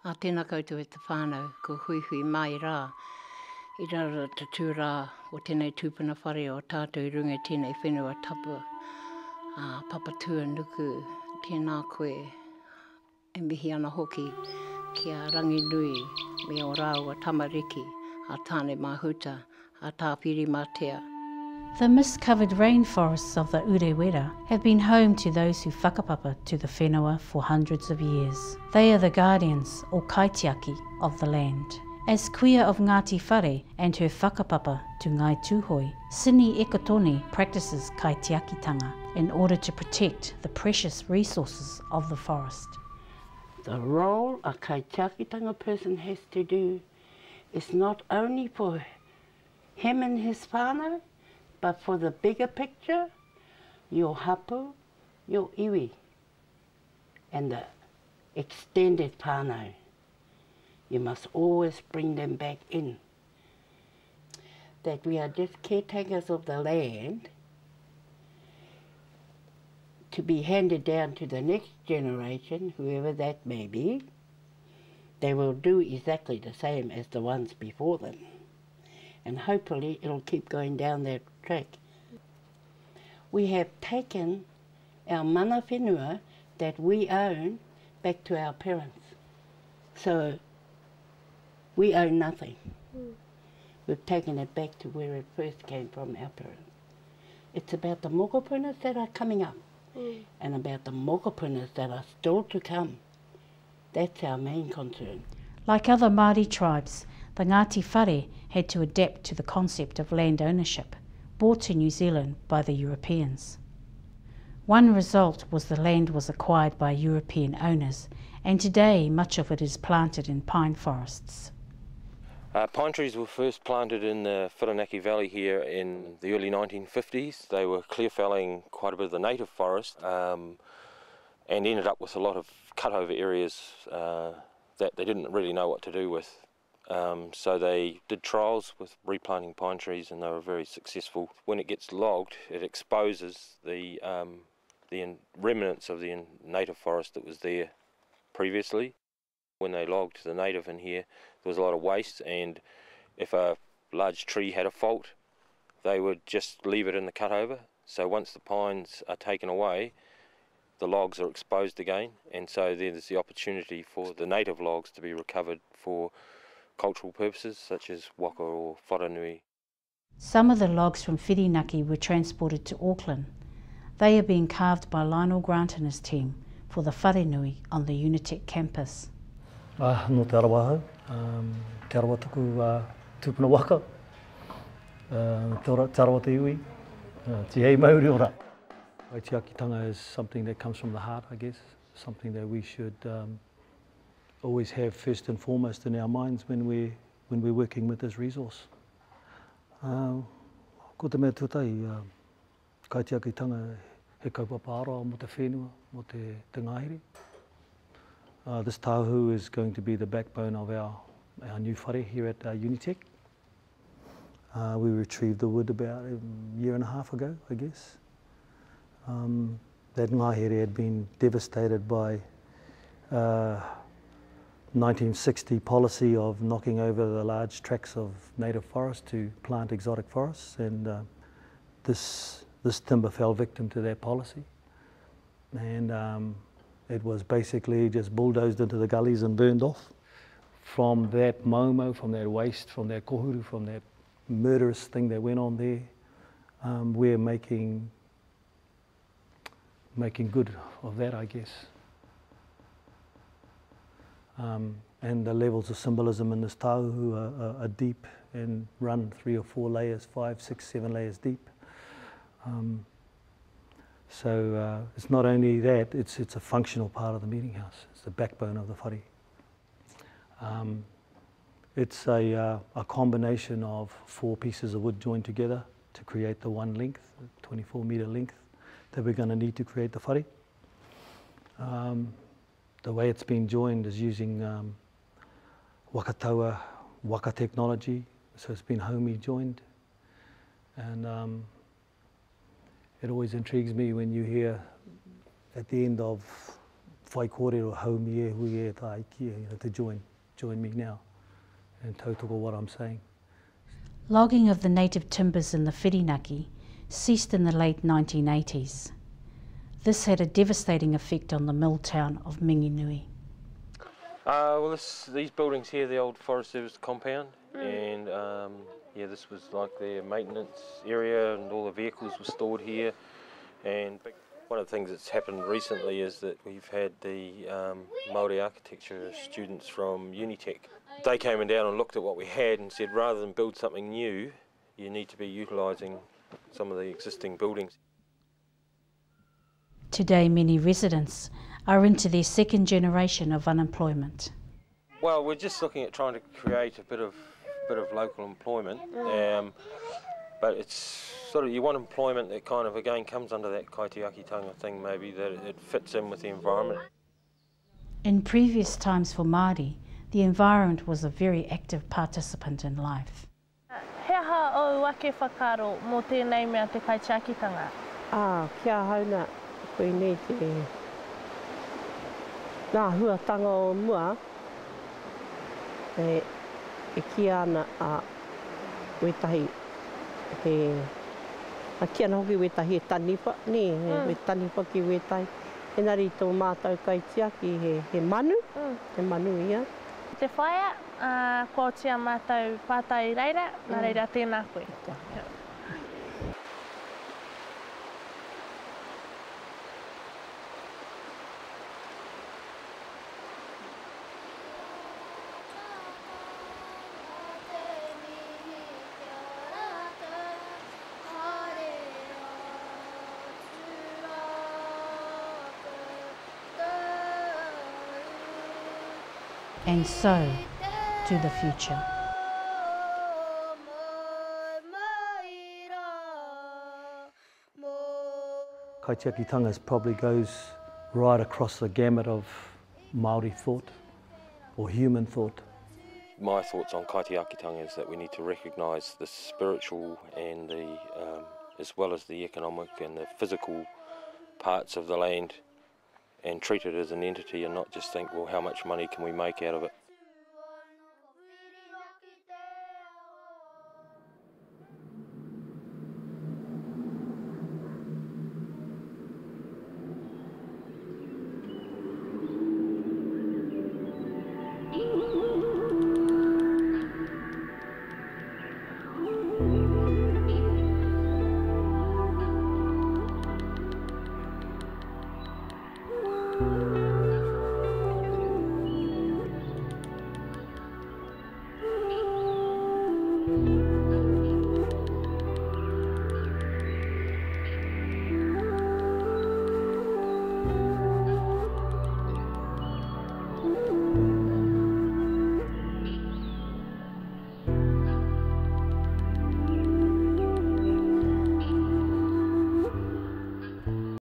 A tēnā koutou e te whānau, ko hui hui mai rā. I rara te tūrā o tēnei tūpuna whare o tātou i runga tēnei whenua tapu. Papatua nuku, tēnā koe, e mihi ana hoki ki a rangi nui, me o rāua tamariki, a tāne mahuta, a tāpiri mātea. The mist-covered rainforests of the Urewera have been home to those who whakapapa to the whenua for hundreds of years. They are the guardians, or kaitiaki, of the land. As kuia of Ngāti Whare and her whakapapa to Ngai Tūhoi, Sini Ekotoni practices Kaitiakitanga in order to protect the precious resources of the forest. The role a Kaitiakitanga person has to do is not only for him and his whānau, but for the bigger picture, your hapu, your iwi, and the extended whānau. You must always bring them back in. That we are just caretakers of the land to be handed down to the next generation, whoever that may be. They will do exactly the same as the ones before them. And hopefully it'll keep going down that track. We have taken our mana whenua that we own back to our parents. So we own nothing. We've taken it back to where it first came from, our parents. It's about the mokopunas that are coming up and about the mokopunas that are still to come. That's our main concern. Like other Māori tribes, the Ngāti Whare had to adapt to the concept of land ownership brought to New Zealand by the Europeans. One result was the land was acquired by European owners, and today much of it is planted in pine forests. Pine trees were first planted in the Whirinaki Valley here in the early 1950s. They were clear felling quite a bit of the native forest and ended up with a lot of cut-over areas that they didn't really know what to do with. So they did trials with replanting pine trees and they were very successful. When it gets logged, it exposes the remnants of the native forest that was there previously. When they logged the native in here, there was a lot of waste, and if a large tree had a fault, they would just leave it in the cutover. So once the pines are taken away, the logs are exposed again, and so there's the opportunity for the native logs to be recovered for cultural purposes such as waka or wharanui. Some of the logs from Whirinaki were transported to Auckland. They are being carved by Lionel Grant and his team for the wharenui on the Unitec campus. No te arawa hau, te arawa tuku tūpuna waka, te arawa te iwi, te hei mauri ora. Kaitiakitanga is something that comes from the heart, I guess, something that we should always have first and foremost in our minds when we're working with this resource. Ko te mea tūtai, Kaitiakitanga he kaupapa aroa mo te whenua, mo te ngāhere. This tauhu is going to be the backbone of our new whare here at Unitec. We retrieved the wood about a year and a half ago, I guess. That ngāhere had been devastated by 1960 policy of knocking over the large tracts of native forest to plant exotic forests, and this timber fell victim to that policy. And it was basically just bulldozed into the gullies and burned off. From that momo, from that waste, from that kohuru, from that murderous thing that went on there, we're making good of that, I guess. And the levels of symbolism in this tauhu are deep and run 3 or 4 layers, 5, 6, 7 layers deep. So it's not only that, it's a functional part of the meeting house. It's the backbone of the whare. It's a combination of 4 pieces of wood joined together to create the one length, 24-metre length, that we're going to need to create the whare. The way it's been joined is using wakataua, waka technology, so it's been homey joined. And it always intrigues me when you hear at the end of whai kōrero haumi e hui e tā iki, to join me now and tautoko what I'm saying. Logging of the native timbers in the Whirinaki ceased in the late 1980s. This had a devastating effect on the mill town of Minginui. Well, these buildings here, the old Forest Service compound, and yeah, this was like their maintenance area, and all the vehicles were stored here. And one of the things that's happened recently is that we've had the Māori architecture students from Unitec. They came down and looked at what we had and said, rather than build something new, you need to be utilising some of the existing buildings. Today, many residents are into their second generation of unemployment. Well, we're just looking at trying to create a bit of local employment, but it's sort of, you want employment that kind of again comes under that Kaitiakitanga thing, maybe, that it fits in with the environment. In previous times for Māori, the environment was a very active participant in life. He aha o wake whakaro mō tēnei mea te Kaitiakitanga? Kia hauna koe nei te nā huatanga o mua e ki ana a wetahi a kia na hoki wetahi e tanipa, e tanipa ki wetahi. Enari tō mātou Kaitiaki he manu, he manu ia. Te whaia, ko tia mātou pātai reira, nā reira tēnā koe. And so to the future. Kaitiakitanga probably goes right across the gamut of Māori thought or human thought. My thoughts on Kaitiakitanga is that we need to recognise the spiritual and the, as well as the economic and the physical parts of the land, and treat it as an entity and not just think, well, how much money can we make out of it? Thank you.